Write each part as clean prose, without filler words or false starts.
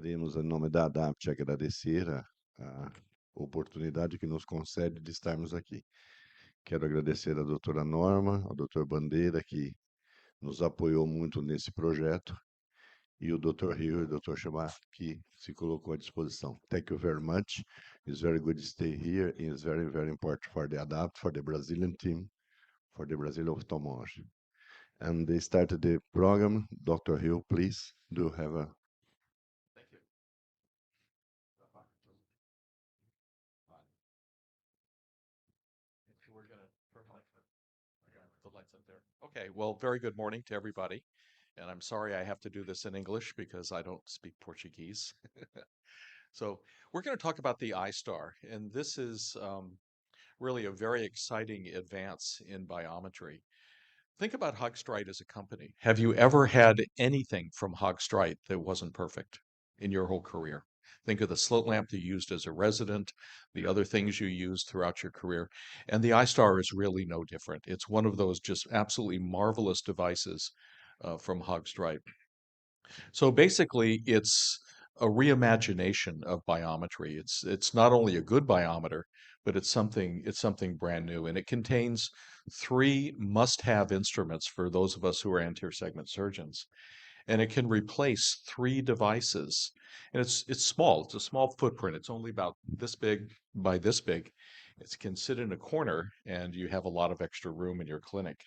Queremos, em nome da ADAPT, agradecer a oportunidade que nos concede de estarmos aqui. Quero agradecer à doutora Norma, ao doutor Bandeira, que nos apoiou muito nesse projeto, e o doutor Rio e o doutor Chamar, que se colocou à disposição. Thank you very much. It's very good to stay here. It's very, very important for the ADAPT, for the Brazilian team, for the Brazilian ophthalmology. And they started the program. Dr. Hill, please, do you have a... Thank you. We're going to turn the lights up there. Okay, well, very good morning to everybody. And I'm sorry I have to do this in English because I don't speak Portuguese. So we're going to talk about the Eyestar, and this is really a very exciting advance in biometry. Think about Hogstrite as a company. Have you ever had anything from Hogstrite that wasn't perfect in your whole career? Think of the slit lamp you used as a resident, the other things you used throughout your career, and the Eyestar is really no different. It's one of those just absolutely marvelous devices from Hogstrite. So basically, it's a reimagination of biometry. It's not only a good biometer, but it's something brand new, and it contains three must-have instruments for those of us who are anterior segment surgeons. And it can replace three devices. And it's small. It's a small footprint. It's only about this big by this big. It can sit in a corner, and you have a lot of extra room in your clinic.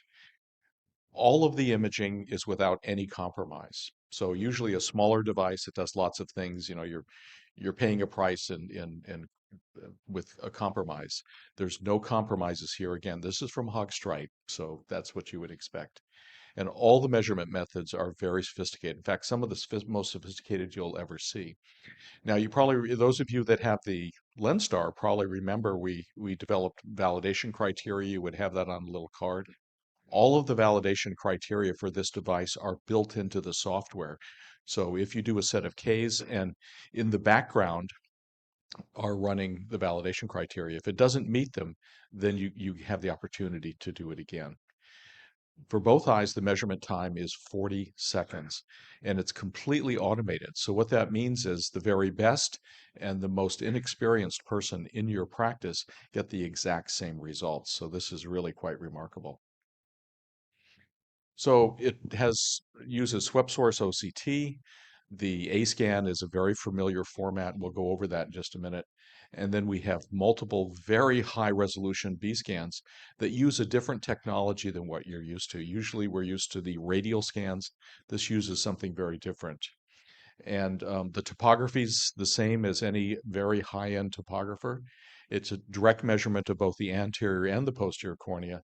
All of the imaging is without any compromise. So usually a smaller device that does lots of things, you're paying a price and with a compromise. There's no compromises here. Again, this is from Hogstrite, so that's what you would expect. And all the measurement methods are very sophisticated. In fact, some of the most sophisticated you'll ever see. Now, those of you that have the LensStar probably remember we developed validation criteria. You would have that on a little card. All of the validation criteria for this device are built into the software. So if you do a set of Ks and in the background are running the validation criteria, if it doesn't meet them, then you have the opportunity to do it again. For both eyes, the measurement time is 40 seconds, and it's completely automated. So what that means is the very best and the most inexperienced person in your practice get the exact same results. So this is really quite remarkable. So it uses swept source OCT. The A scan is a very familiar format. We'll go over that in just a minute. And then we have multiple very high resolution B scans that use a different technology than what you're used to. Usually we're used to the radial scans. This uses something very different. And the topography is the same as any very high-end topographer. It's a direct measurement of both the anterior and the posterior cornea,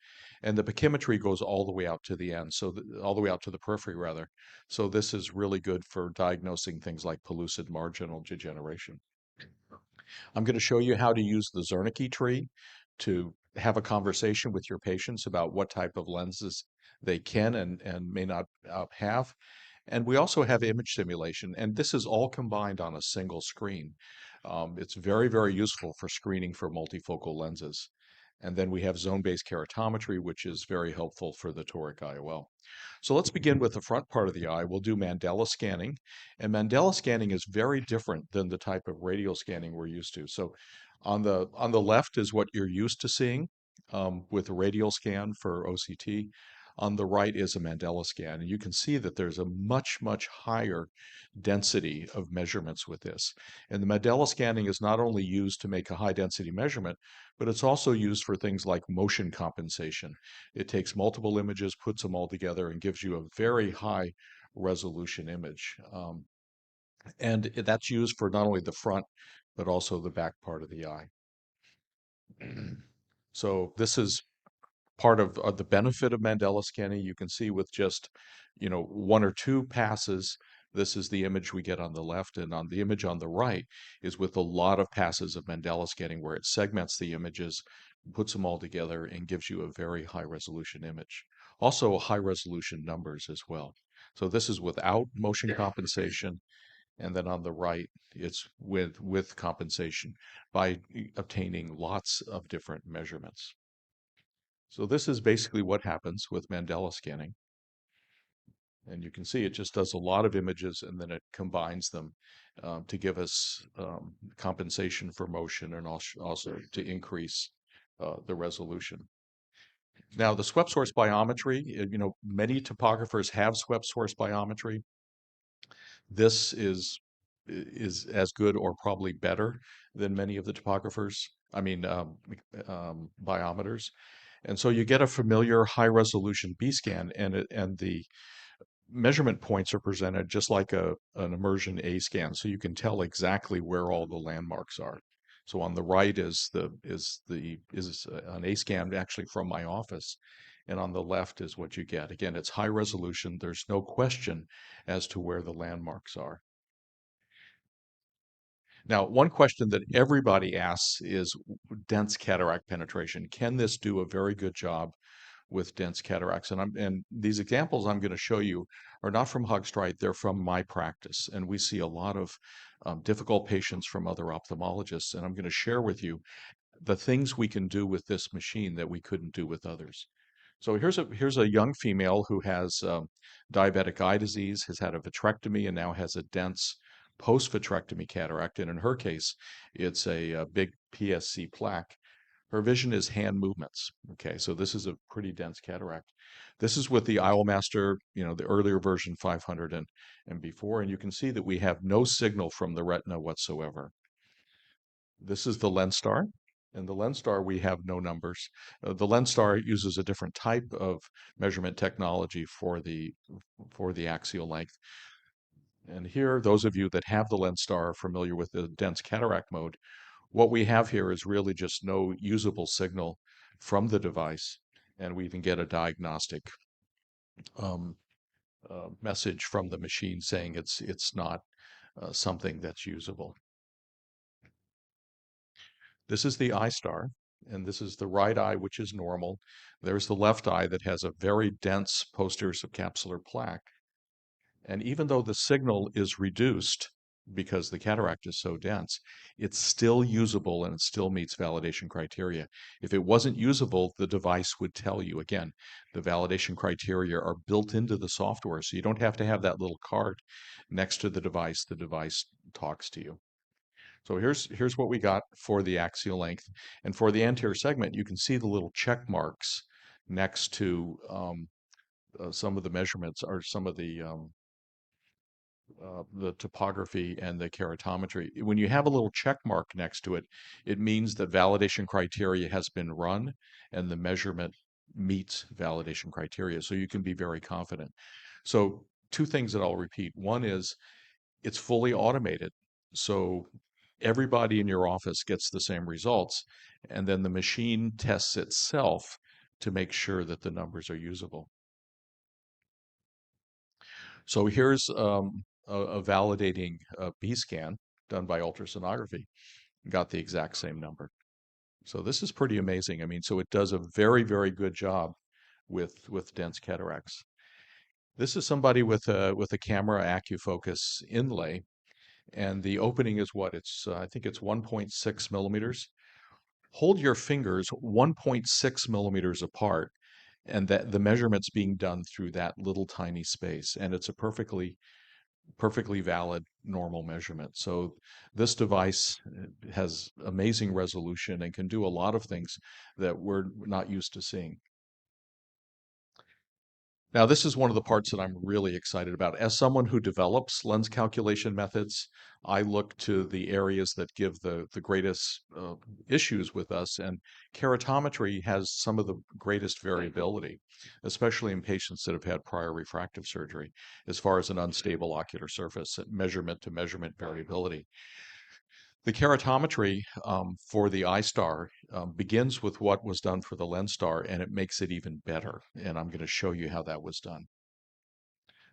and the pachymetry goes all the way out to the end, so all the way out to the periphery rather. So this is really good for diagnosing things like pellucid marginal degeneration. I'm going to show you how to use the Zernike tree to have a conversation with your patients about what type of lenses they can and may not have. And we also have image simulation, and this is all combined on a single screen. It's very, very useful for screening for multifocal lenses. And then we have zone-based keratometry, which is very helpful for the toric IOL. So let's begin with the front part of the eye. We'll do Mandela scanning. And Mandela scanning is very different than the type of radial scanning we're used to. So on the left is what you're used to seeing with a radial scan for OCT. On the right is a Mandela scan, and you can see that there's a much, much higher density of measurements with this. And the Mandela scanning is not only used to make a high density measurement, but it's also used for things like motion compensation. It takes multiple images, puts them all together, and gives you a very high resolution image. And that's used for not only the front, but also the back part of the eye. So this is part of the benefit of Mandela scanning. You can see with just, one or two passes, this is the image we get on the left, and on the image on the right is with a lot of passes of Mandela scanning where it segments the images, puts them all together, and gives you a very high resolution image. Also high resolution numbers as well. So this is without motion compensation, and then on the right, it's with compensation by obtaining lots of different measurements. So this is basically what happens with Mandela scanning. And you can see it just does a lot of images and then it combines them to give us compensation for motion and also to increase the resolution. Now, the swept source biometry, many topographers have swept source biometry. This is as good or probably better than many of the topographers, biometers. And so you get a familiar high resolution B scan and the measurement points are presented just like an immersion A scan, so you can tell exactly where all the landmarks are. So on the right is an A scan actually from my office, and on the left is what you get. Again, it's high resolution. There's no question as to where the landmarks are. Now, one question that everybody asks is dense cataract penetration. Can this do a very good job with dense cataracts? And these examples I'm going to show you are not from Hogstrite, they're from my practice. And we see a lot of difficult patients from other ophthalmologists. And I'm going to share with you the things we can do with this machine that we couldn't do with others. So here's a young female who has diabetic eye disease, has had a vitrectomy, and now has a dense post-vitrectomy cataract. And in her case, it's a big PSC plaque. Her vision is hand movements. Okay, so this is a pretty dense cataract. This is with the Master, the earlier version 500 and before, and you can see that we have no signal from the retina whatsoever. This is the LensStar. And the LensStar, we have no numbers. The LensStar uses a different type of measurement technology for the axial length. And here, those of you that have the LensStar are familiar with the dense cataract mode. What we have here is really just no usable signal from the device, and we even get a diagnostic um, message from the machine saying it's not something that's usable. This is the Eyestar, and this is the right eye, which is normal. There's the left eye that has a very dense posterior subcapsular plaque. And even though the signal is reduced because the cataract is so dense, it's still usable and it still meets validation criteria. If it wasn't usable, the device would tell you. Again, the validation criteria are built into the software, so you don't have to have that little card next to the device. The device talks to you. So here's what we got for the axial length. And for the anterior segment, you can see the little check marks next to some of the measurements or some of the topography and the keratometry. When you have a little check mark next to it, it means that validation criteria has been run and the measurement meets validation criteria. So you can be very confident. So two things that I'll repeat. One is it's fully automated. So everybody in your office gets the same results, and then the machine tests itself to make sure that the numbers are usable. So here's a validating B scan done by ultrasonography. Got the exact same number. So this is pretty amazing. I mean, so it does a very, very good job with dense cataracts. This is somebody with a camera AccuFocus inlay, and the opening is what? It's I think it's 1.6 millimeters. Hold your fingers 1.6 millimeters apart, and that the measurement's being done through that little tiny space, and it's a perfectly valid normal measurement. So this device has amazing resolution and can do a lot of things that we're not used to seeing. Now, this is one of the parts that I'm really excited about. As someone who develops lens calculation methods, I look to the areas that give the greatest issues with us, and keratometry has some of the greatest variability, especially in patients that have had prior refractive surgery, as far as an unstable ocular surface, measurement to measurement variability. The keratometry for the Eyestar begins with what was done for the LensStar, and it makes it even better. And I'm going to show you how that was done.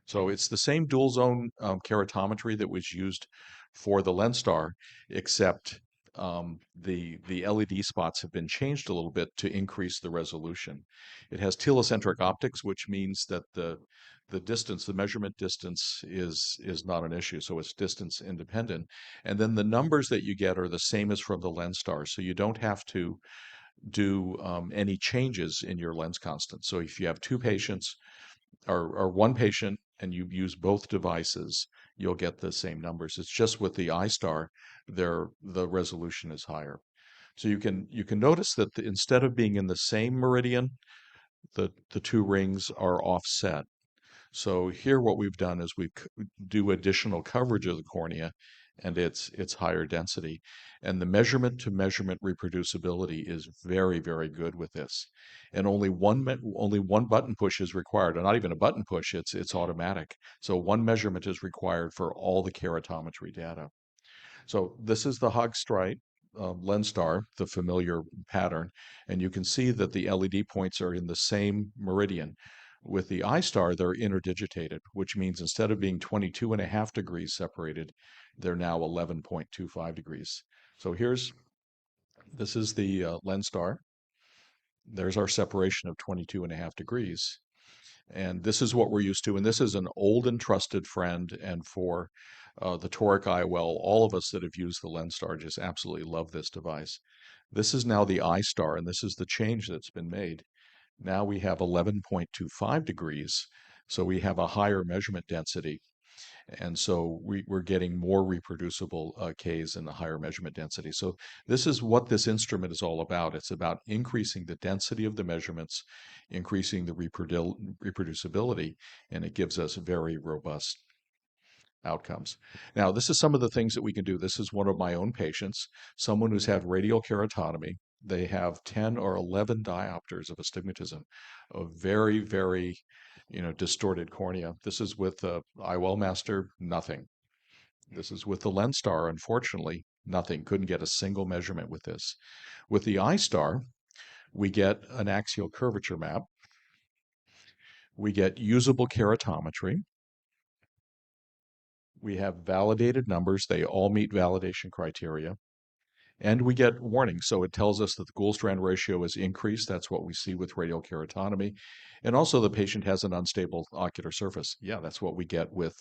So it's the same dual zone keratometry that was used for the LensStar, except the LED spots have been changed a little bit to increase the resolution. It has telecentric optics, which means that the distance, the measurement distance is not an issue. So it's distance independent. And then the numbers that you get are the same as from the LensStar. So you don't have to do any changes in your lens constant. So if you have two patients or one patient and you use both devices, you'll get the same numbers. It's just with the Eyestar, the resolution is higher. So you can notice that instead of being in the same meridian, the two rings are offset. So here what we've done is we do additional coverage of the cornea, and it's higher density. And the measurement to measurement reproducibility is very, very good with this. And only one button push is required, or not even a button push, it's automatic. So one measurement is required for all the keratometry data. So this is the Hogstrite Lenstar, the familiar pattern, and you can see that the LED points are in the same meridian. With the Eyestar, they're interdigitated, which means instead of being 22.5 degrees separated, they're now 11.25 degrees. So this is the Lenstar. There's our separation of 22.5 degrees. And this is what we're used to. And this is an old and trusted friend. And for the toric IOL, all of us that have used the Lenstar just absolutely love this device. This is now the Eyestar, and this is the change that's been made. Now we have 11.25 degrees, so we have a higher measurement density. And so we're getting more reproducible Ks in the higher measurement density. So this is what this instrument is all about. It's about increasing the density of the measurements, increasing the reproducibility, and it gives us very robust outcomes. Now, this is some of the things that we can do. This is one of my own patients, someone who's had radial keratotomy. They have 10 or 11 diopters of astigmatism, a very, very, distorted cornea. This is with the IOL Master, nothing. This is with the Lenstar, unfortunately, nothing. Couldn't get a single measurement with this. With the Eyestar, we get an axial curvature map. We get usable keratometry. We have validated numbers. They all meet validation criteria. And we get warnings. So it tells us that the Gould-Strand ratio is increased. That's what we see with radial keratotomy. And also the patient has an unstable ocular surface. Yeah, that's what we get with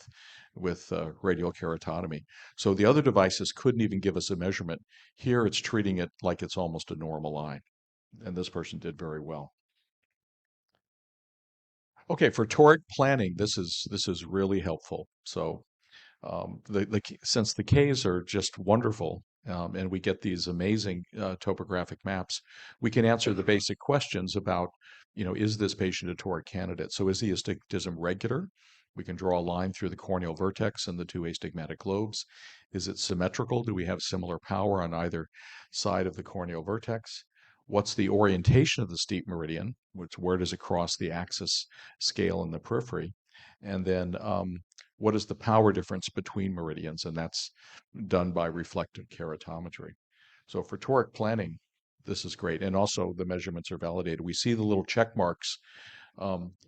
radial keratotomy. So the other devices couldn't even give us a measurement. Here it's treating it like it's almost a normal eye. And this person did very well. Okay, for toric planning, this is really helpful. So since the Ks are just wonderful, and we get these amazing topographic maps, we can answer the basic questions about, is this patient a toric candidate? So is the astigmatism regular? We can draw a line through the corneal vertex and the two astigmatic lobes. Is it symmetrical? Do we have similar power on either side of the corneal vertex? What's the orientation of the steep meridian? Where does it cross the axis scale in the periphery? And then what is the power difference between meridians? And that's done by reflective keratometry. So for toric planning, this is great. And also the measurements are validated. We see the little check marks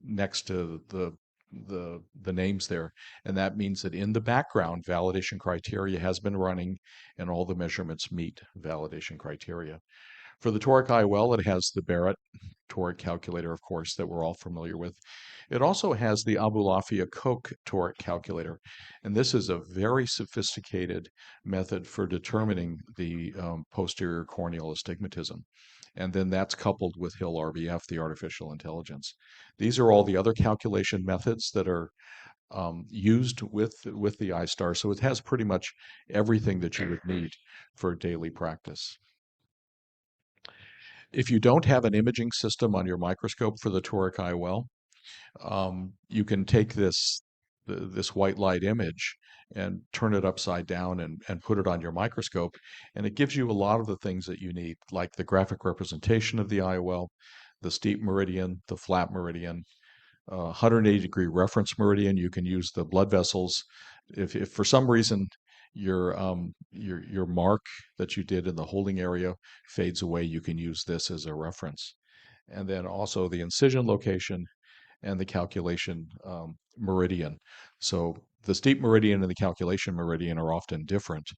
next to the names there. And that means that in the background, validation criteria has been running and all the measurements meet validation criteria. For the toric IOL, it has the Barrett toric calculator, of course, that we're all familiar with. It also has the Abulafia-Koch toric calculator, and this is a very sophisticated method for determining the posterior corneal astigmatism. And then that's coupled with Hill RVF, the artificial intelligence. These are all the other calculation methods that are used with the Eyestar, so it has pretty much everything that you would need for daily practice. If you don't have an imaging system on your microscope for the toric IOL, you can take this white light image and turn it upside down and put it on your microscope, and it gives you a lot of the things that you need, like the graphic representation of the IOL, the steep meridian, the flat meridian, 180-degree reference meridian. You can use the blood vessels. If for some reason your mark that you did in the holding area fades away, you can use this as a reference. And then also the incision location and the calculation meridian. So the steep meridian and the calculation meridian are often different.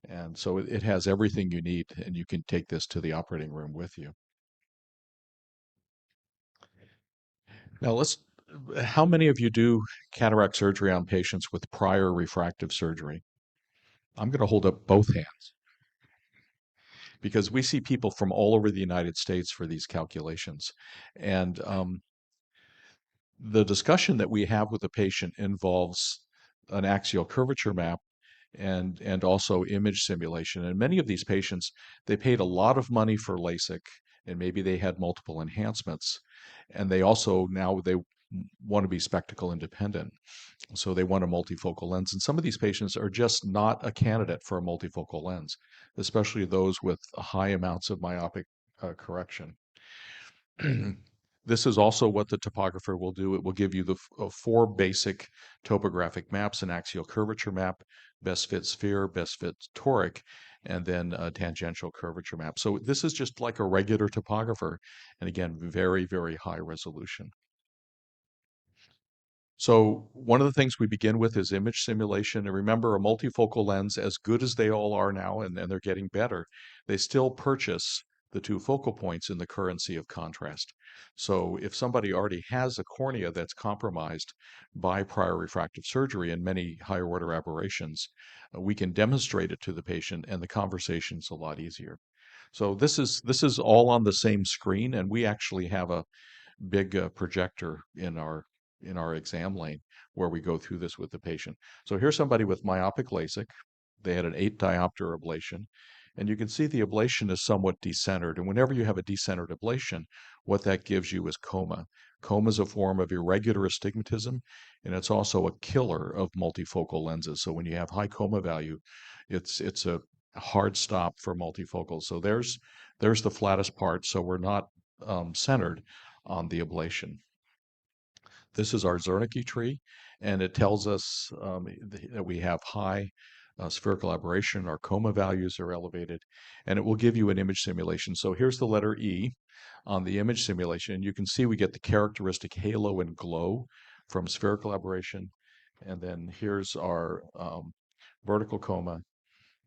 And so it has everything you need, and you can take this to the operating room with you. Now how many of you do cataract surgery on patients with prior refractive surgery? I'm going to hold up both hands because we see people from all over the United States for these calculations. And The discussion that we have with the patient involves an axial curvature map and also image simulation. And many of these patients, they paid a lot of money for LASIK, and maybe they had multiple enhancements, and they also now they want to be spectacle independent. So they want a multifocal lens. And some of these patients are just not a candidate for a multifocal lens, especially those with high amounts of myopic correction. This is also what the topographer will do. It will give you the four basic topographic maps: an axial curvature map, best fit sphere, best fit toric, and then a tangential curvature map. So this is just like a regular topographer, and again, very, very high resolution. So one of the things we begin with is image simulation. And remember, a multifocal lens, as good as they all are now, and they're getting better, they still purchase the two focal points in the currency of contrast. So if somebody already has a cornea that's compromised by prior refractive surgery and many higher order aberrations, we can demonstrate it to the patient, and the conversation's a lot easier. So this is all on the same screen, and we actually have a big projector in our exam lane where we go through this with the patient. So here's somebody with myopic LASIK. They had an 8 diopter ablation, and you can see the ablation is somewhat decentered. And whenever you have a decentered ablation, what that gives you is coma. Coma is a form of irregular astigmatism, and it's also a killer of multifocal lenses. So when you have high coma value, it's a hard stop for multifocal. So there's the flattest part. So we're not centered on the ablation. This is our Zernike tree, and it tells us that we have high spherical aberration. Our coma values are elevated, and it will give you an image simulation. So here's the letter E on the image simulation. You can see we get the characteristic halo and glow from spherical aberration. And then here's our vertical coma,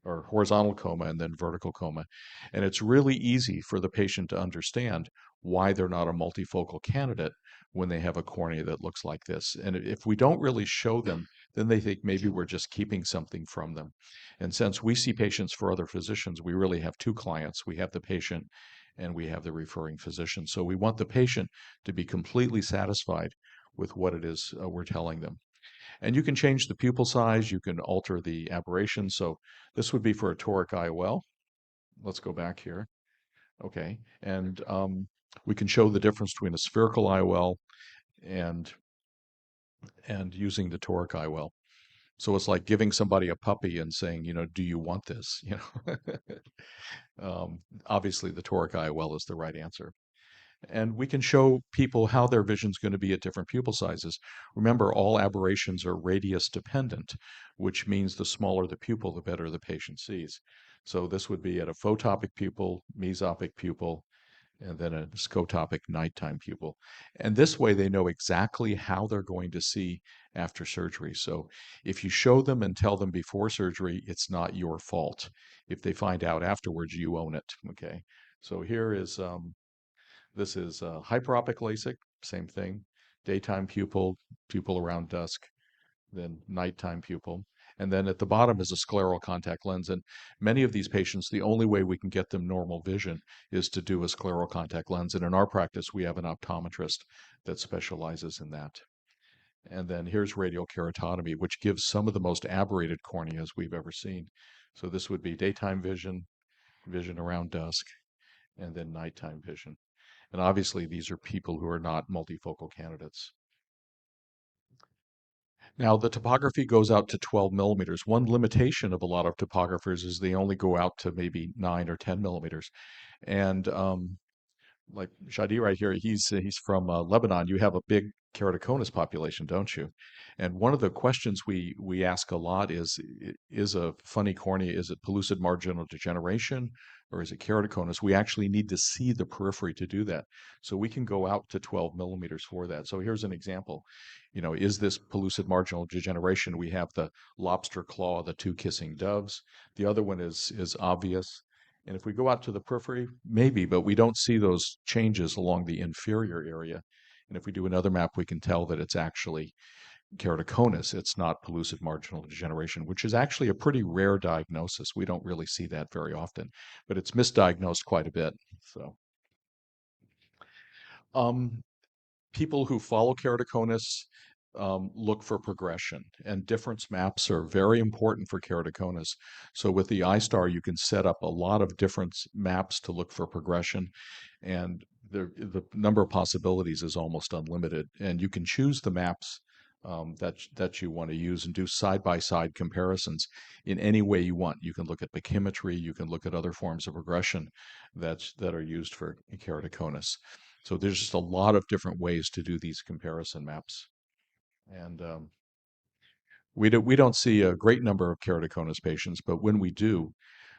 or horizontal coma and then vertical coma. And it's really easy for the patient to understand why they're not a multifocal candidate when they have a cornea that looks like this. And if we don't really show them, then they think maybe we're just keeping something from them. And since we see patients for other physicians, we really have two clients. We have the patient and we have the referring physician. So we want the patient to be completely satisfied with what it is we're telling them. And you can change the pupil size, you can alter the aberration. So this would be for a toric IOL. Let's go back here. Okay. And we can show the difference between a spherical IOL and using the toric IOL. So it's like giving somebody a puppy and saying, do you want this? Obviously the toric IOL is the right answer. And we can show people how their vision's going to be at different pupil sizes. Remember, all aberrations are radius dependent, which means the smaller the pupil, the better the patient sees. So this would be at a photopic pupil, mesopic pupil, and then a scotopic nighttime pupil. And this way they know exactly how they're going to see after surgery. So if you show them and tell them before surgery, it's not your fault. If they find out afterwards, you own it. Okay. So here is this is hyperopic LASIK, same thing. Daytime pupil, pupil around dusk, then nighttime pupil. And then at the bottom is a scleral contact lens. And many of these patients, the only way we can get them normal vision is to do a scleral contact lens. And in our practice, we have an optometrist that specializes in that. And then here's radial keratotomy, which gives some of the most aberrated corneas we've ever seen. So this would be daytime vision, vision around dusk, and then nighttime vision. And obviously, these are people who are not multifocal candidates. Now, the topography goes out to 12 millimeters. One limitation of a lot of topographers is they only go out to maybe 9 or 10 millimeters. And like Shadi right here, he's from Lebanon. You have a big keratoconus population, don't you? And one of the questions we ask a lot is a funny cornea, is it pellucid marginal degeneration or is it keratoconus? We actually need to see the periphery to do that. So we can go out to 12 millimeters for that. So here's an example. Is this pellucid marginal degeneration? We have the lobster claw, the two kissing doves. The other one is obvious. And if we go out to the periphery, maybe, but we don't see those changes along the inferior area. And if we do another map, we can tell that it's actually keratoconus. It's not pellucid marginal degeneration, which is actually a pretty rare diagnosis. We don't really see that very often, but it's misdiagnosed quite a bit. So, um, people who follow keratoconus look for progression, and difference maps are very important for keratoconus. So with the Eyestar, you can set up a lot of difference maps to look for progression, and the number of possibilities is almost unlimited. And you can choose the maps that you want to use and do side-by-side comparisons in any way you want. You can look at biometry, you can look at other forms of progression that are used for keratoconus. So there's just a lot of different ways to do these comparison maps. And we don't see a great number of keratoconus patients, but when we do,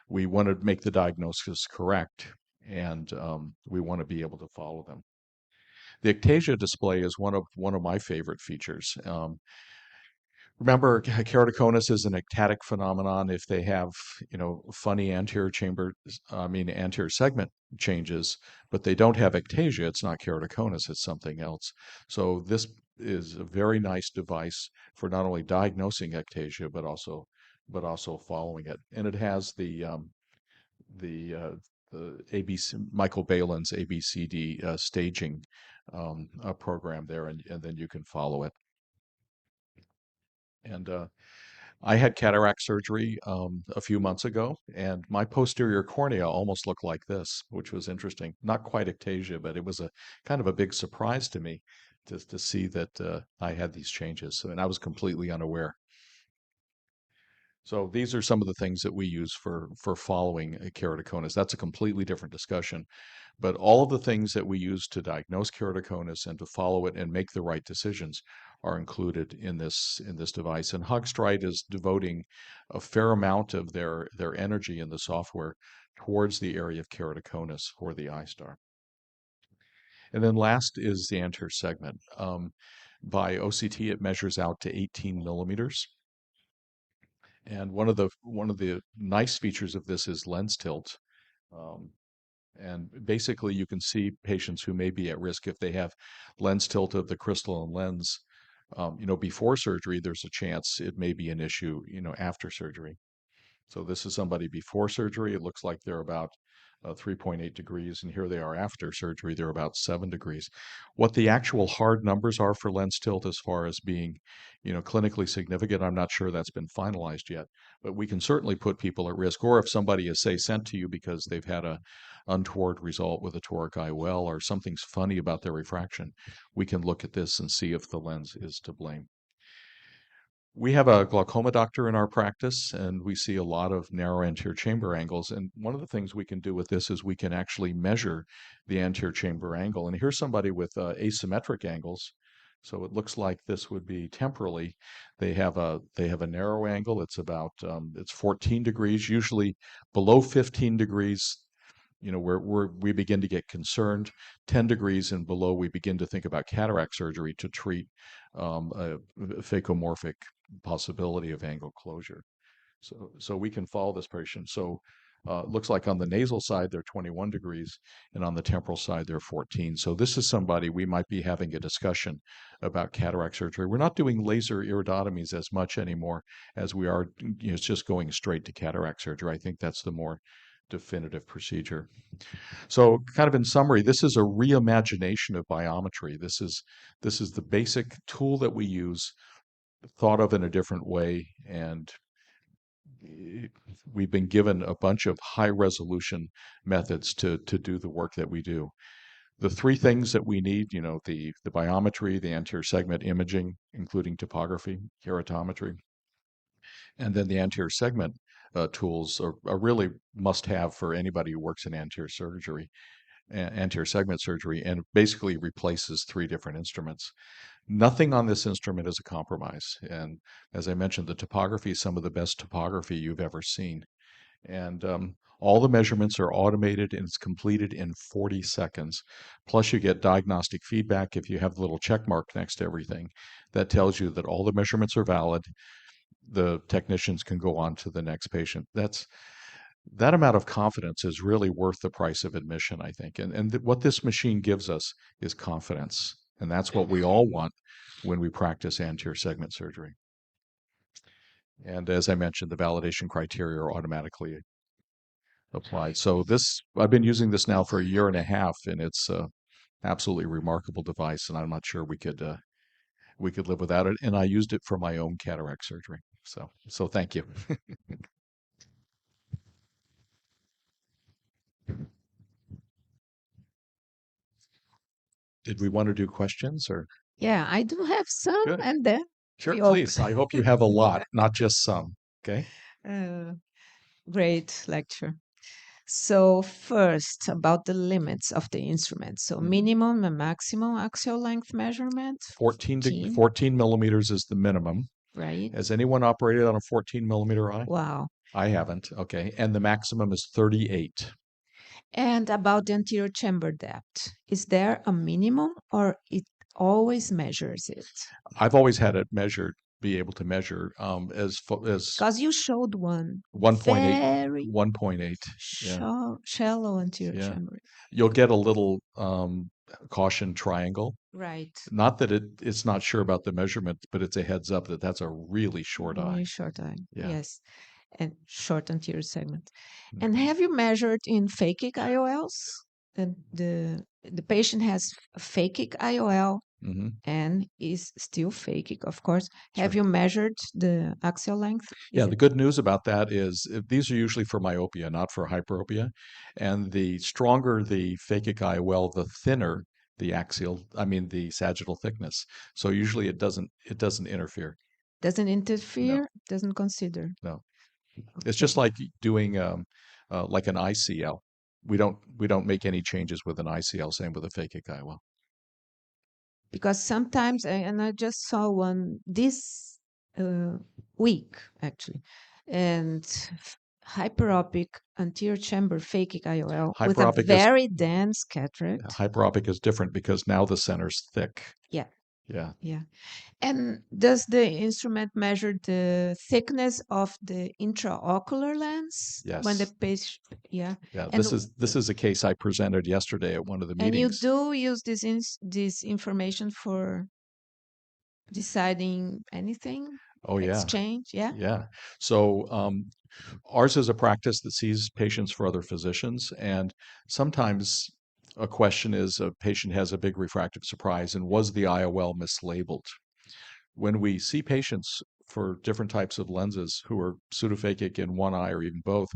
we want to make the diagnosis correct, and we want to be able to follow them. The ectasia display is one of my favorite features. Remember, keratoconus is an ectatic phenomenon. If they have, funny anterior segment changes, but they don't have ectasia, it's not keratoconus, it's something else. So this is a very nice device for not only diagnosing ectasia, but also following it. And it has the ABC Michael Balin's ABCD staging program there, and then you can follow it. And I had cataract surgery a few months ago, and my posterior cornea almost looked like this, which was interesting. Not quite ectasia, but it was a kind of a big surprise to me to see that I had these changes, and I was completely unaware. So these are some of the things that we use for following a keratoconus. That's a completely different discussion. But all of the things that we use to diagnose keratoconus and to follow it and make the right decisions are included in this device. And Hugstrite is devoting a fair amount of their energy in the software towards the area of keratoconus for the Eyestar. And then last is the anterior segment. By OCT, it measures out to 18 millimeters. And one of the nice features of this is lens tilt. Um, and basically, you can see patients who may be at risk if they have lens tilt of the crystalline lens. Before surgery, there's a chance it may be an issue, after surgery. So this is somebody before surgery. It looks like they're about 3.8 degrees, and here they are after surgery. They're about 7 degrees. What the actual hard numbers are for lens tilt as far as being, clinically significant, I'm not sure that's been finalized yet. But we can certainly put people at risk. Or if somebody is, say, sent to you because they've had a untoward result with a toric IOL or something's funny about their refraction, we can look at this and see if the lens is to blame. We have a glaucoma doctor in our practice, and we see a lot of narrow anterior chamber angles. And one of the things we can do with this is we can actually measure the anterior chamber angle. And here's somebody with asymmetric angles. So it looks like this would be temporally. They have a narrow angle. It's 14 degrees, usually below 15 degrees. We begin to get concerned. 10 degrees and below, we begin to think about cataract surgery to treat a phacomorphic possibility of angle closure. So we can follow this patient. So it looks like on the nasal side, they're 21 degrees, and on the temporal side, they're 14. So this is somebody we might be having a discussion about cataract surgery. We're not doing laser iridotomies as much anymore as we are, it's just going straight to cataract surgery. I think that's the more definitive procedure. So kind of in summary, this is a reimagination of biometry. This is the basic tool that we use, thought of in a different way, and we've been given a bunch of high resolution methods to do the work that we do. The three things that we need, the biometry, the anterior segment imaging, including topography, keratometry, and then the anterior segment tools are really must have for anybody who works in anterior surgery, anterior segment surgery, and basically replaces three different instruments. Nothing on this instrument is a compromise. And as I mentioned, the topography is some of the best topography you've ever seen. And all the measurements are automated and it's completed in 40 seconds. Plus, you get diagnostic feedback if you have the little check mark next to everything that tells you that all the measurements are valid. The technicians can go on to the next patient. That amount of confidence is really worth the price of admission, I think. And what this machine gives us is confidence. And that's what we all want when we practice anterior segment surgery. And as I mentioned, the validation criteria are automatically applied. So I've been using this now for a year and a half, and absolutely remarkable device, and I'm not sure we could live without it. And I used it for my own cataract surgery. So thank you. Did we want to do questions or Yeah, I do have some, good? and then Sure, we open. please. I hope you have a lot, not just some. Okay. Uh, Great lecture. So first, about the limits of the instrument. So Mhm. minimum and maximum axial length measurement, 14, 14 millimeters is the minimum. right? Has anyone operated on a 14 millimeter eye? Wow. I haven't. Okay. And the maximum is 38. And about the anterior chamber depth, is there a minimum or it always measures it? I've always had it measured, be able to measure as Because you showed one 1.8, very 1.8. Yeah. shallow anterior Yeah. chamber. You'll get a little caution triangle. Right. Not that it's not sure about the measurement, but it's a heads up that that's a really short eye. Really short eye. Yeah. Yes. And short anterior segment. And Mhm. have you measured in phakic IOLs? And the patient has a phakic IOL Mhm. and is still phakic, of course. Have Sure. you measured the axial length? Yeah, Is the it good news about that is these are usually for myopia, not for hyperopia. And the stronger the phakic IOL, the thinner the the sagittal thickness. So usually it doesn't interfere. doesn't No, interfere? Doesn't consider. no. It's just Okay. like doing like an ICL. We don't make any changes with an ICL. Same with a phakic IOL. Because sometimes, and I just saw one this uh, week actually, and hyperopic anterior chamber phakic IOL with a Hyperopic is very dense cataract. hyperopic is different because now the center's thick. Yeah, Yeah. yeah. And does the instrument measure the thickness of the intraocular lens when the Yes. patient? Yeah, Yeah. and This is a case I presented yesterday at one of the and you meetings. do use this information for deciding anything, Oh yeah. exchange? Yeah. Yeah. So ours is a practice that sees patients for other physicians, and sometimes a question is a patient has a big refractive surprise, and was the IOL mislabeled? When we see patients for different types of lenses who are pseudophakic in one eye or even both,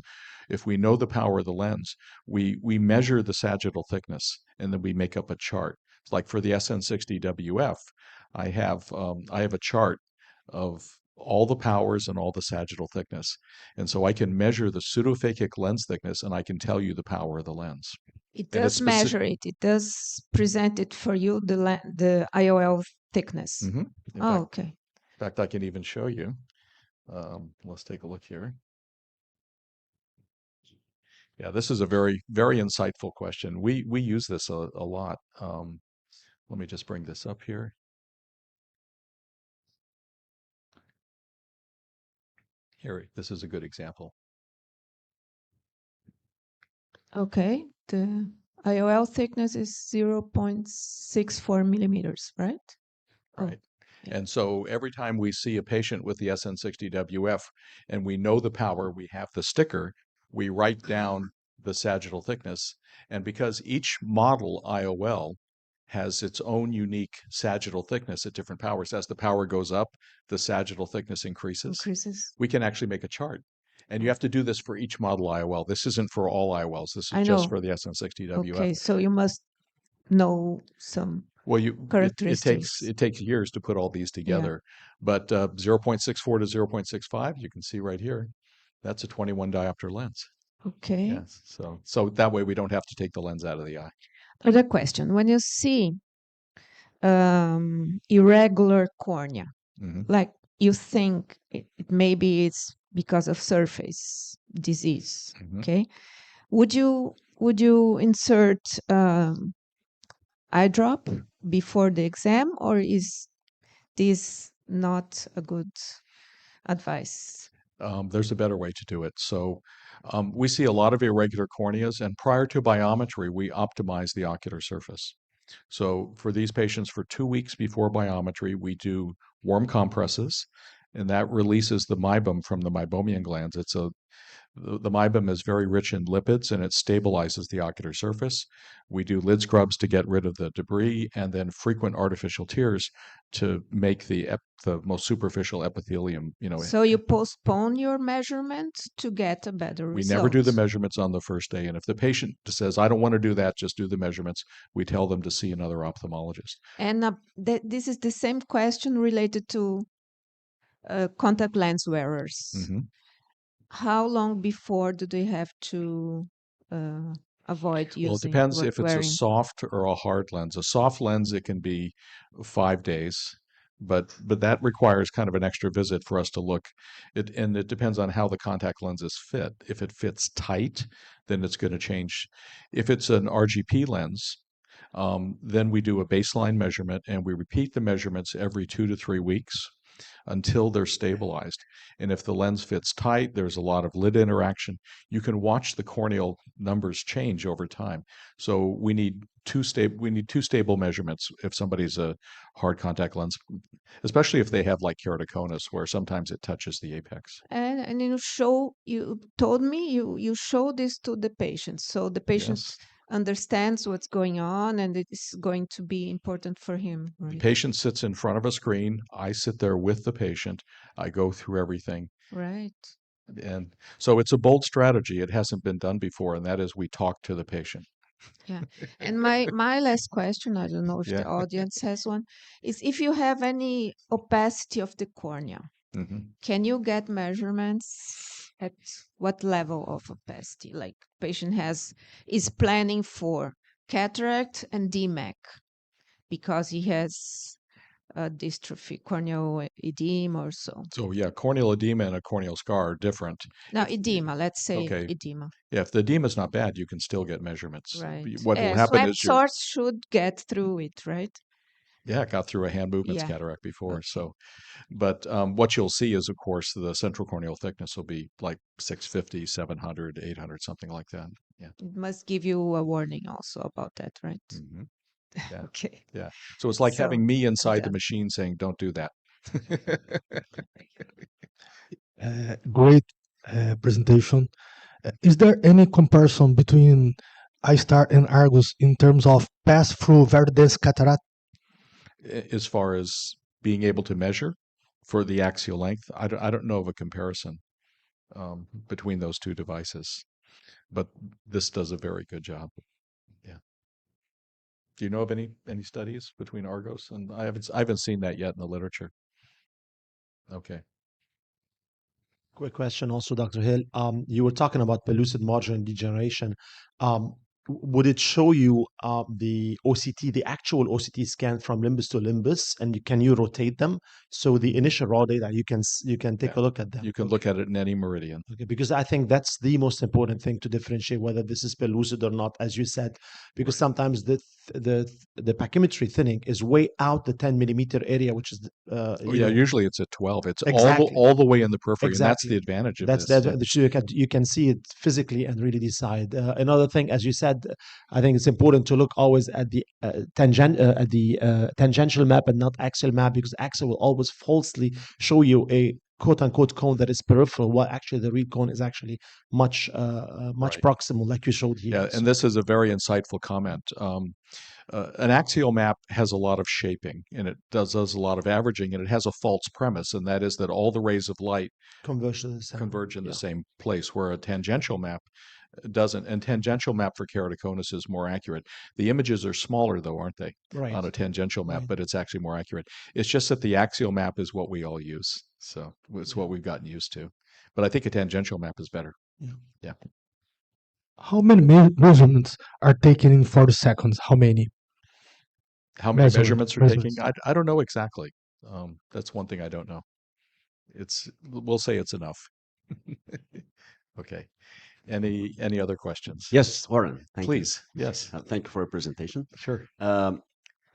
if we know the power of the lens, we measure the sagittal thickness and then we make up a chart. Like for the SN60WF, I have a chart of all the powers and all the sagittal thickness. And so I can measure the pseudophakic lens thickness and I can tell you the power of the lens. It And it's does specific. measure it. It does present it for you, the IOL thickness. In Oh, fact, okay. I can even show you. Let's take a look here. Yeah, this is a very, very insightful question. We use this a lot. Let me just bring this up here. Here, this is a good example. Okay. The IOL thickness is 0.64 millimeters, right? Oh, Right. yeah. And so every time we see a patient with the SN60WF and we know the power, we have the sticker, we write down the sagittal thickness. And because each model IOL has its own unique sagittal thickness at different powers, as the power goes up, the sagittal thickness increases. Increases. We can actually make a chart. And you Oh, have to do this for each model IOL. This isn't for all IOLs. This is I just know. for the SN60WF. Okay, so you must know some Well, characteristics. it takes years to put all these Yeah. together, but 0.64 to 0.65, you can see right here, that's a 21 diopter lens. Okay. Yes, so that way we don't have to take the lens out of the eye. Other question. When you see irregular cornea, Hmm. like you think maybe it's because of surface disease, Hmm. okay? Would you insert eye drop before the exam, or is this not a good advice? There's a better way to do it. So we see a lot of irregular corneas, and prior to biometry, we optimize the ocular surface. So for these patients, for 2 weeks before biometry, we do warm compresses, and that releases the meibum from the meibomian glands. The meibum is very rich in lipids and it stabilizes the ocular surface. We do lid scrubs to get rid of the debris, and then frequent artificial tears to make the most superficial epithelium, So you postpone your measurements to get a better we never do the result. measurements on the first day. And if the patient says, I don't want to do that, just do the measurements, we tell them to see another ophthalmologist. And this is the same question related to contact lens wearers. Mm-hmm. How long before do they have to avoid using Well, it depends if it's a wearing? soft or a hard lens. A soft lens, it can be 5 days, but that requires kind of an extra visit for us to look. And it depends on how the contact lenses fit. If it fits tight, then it's going to change. If it's an RGP lens, then we do a baseline measurement and we repeat the measurements every 2 to 3 weeks until they're stabilized. And if the lens fits tight, there's a lot of lid interaction. You can watch the corneal numbers change over time. So we need two stable measurements if somebody's a hard contact lens, especially if they have like keratoconus, where sometimes it touches the apex. And you told me you show this to the patient, so the patient Yes. understands what's going on and it is going to be important for him, The right? patient sits in front of a screen. I sit there with the patient. I go through everything. Right. And so it's a bold strategy. It hasn't been done before, and that is we talk to the patient. Yeah. And my last question, I don't know if Yeah. the audience has one, is if you have any opacity of the cornea, Mm-hmm. can you get measurements at what level of opacity? Like patient is planning for cataract and DMAC because he has a dystrophy, corneal edema or so. So yeah, corneal edema and a corneal scar are different. Now, edema, let's say Okay. edema. Yeah, if the edema is not bad, you can still get measurements. Right. What will happen Swept is your source should get through it, right? yeah, got through a hand movements Yeah. cataract before. Okay. So, but what you'll see is, of course, the central corneal thickness will be like 650, 700, 800, something like that. Yeah. It must give you a warning also about that, right? Mm-hmm. Yeah. Okay. Yeah. So it's like So, having me inside the done. machine saying, "Don't do that." Great presentation. Is there any comparison between Eyestar and Argus in terms of pass-through very dense cataract? As far as being able to measure for the axial length, I don't know of a comparison between those two devices, but this does a very good job. Yeah. Do you know of any studies between Argos and I haven't seen that yet in the literature. Okay. Quick question also, Dr. Hill. You were talking about pellucid margin degeneration. Would it show you the OCT, the actual OCT scan from limbus to limbus, and can you rotate them? So the initial raw data, you can take Yeah. a look at them. You can look at it in any meridian. Okay, because I think that's the most important thing to differentiate whether this is pellucid or not, as you said, because Right. sometimes the pachymetry thinning is way out the 10 millimeter area, which is Usually it's at 12. It's Exactly. all the way in the periphery, and that's Exactly. the advantage of That's this. that you can see it physically and really decide. Another thing, as you said, I think it's important to look always at the tangential map and not axial map, because axial will always falsely show you a quote unquote cone that is peripheral, while actually the real cone is actually much Right. proximal, like you showed here. Yeah, and this is a very insightful comment. An axial map has a lot of shaping, and it does a lot of averaging, and it has a false premise, and that is that all the rays of light Converge to the same. converge in Yeah. the same place, where a tangential map doesn't. And tangential map for keratoconus is more accurate. The images are smaller, though, aren't they, Right. on a tangential map? Right. But it's actually more accurate. It's just that the axial map is what we all use, so it's what we've gotten used to. But I think a tangential map is better. Yeah. How many measurements are taken in 40 seconds? How many? How many measurements are taking? Measurements. I don't know exactly. That's one thing I don't know. We'll say it's enough. Okay. Any other questions? Yes, Warren. Thank Please. Yes. you. Thank you for your presentation. Sure.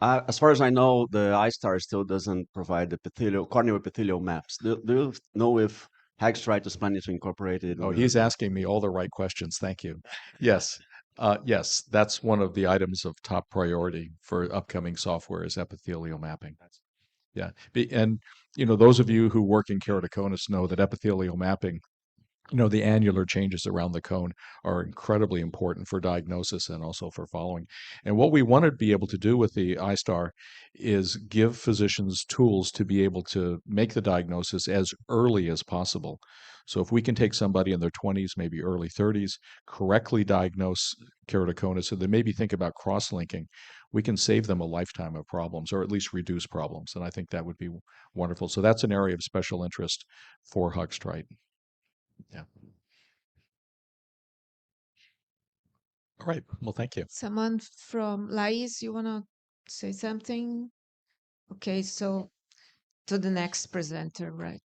As far as I know, the Eyestar still doesn't provide the corneal epithelial maps. Do you know if Hagstrite is planning to incorporate it? Oh, he's asking me all the right questions. Thank you. Yes. Yes, that's one of the items of top priority for upcoming software is epithelial mapping. Yeah. And those of you who work in keratoconus know that epithelial mapping the annular changes around the cone are incredibly important for diagnosis and also for following. And what we want to be able to do with the Eyestar is give physicians tools to be able to make the diagnosis as early as possible. So if we can take somebody in their 20s, maybe early 30s, correctly diagnose keratoconus, and then maybe think about cross-linking, we can save them a lifetime of problems, or at least reduce problems. And I think that would be wonderful. So that's an area of special interest for Hugstrite. Yeah. All right. Well, thank you. Someone from Lais, you want to say something? Okay, so to the next presenter, right?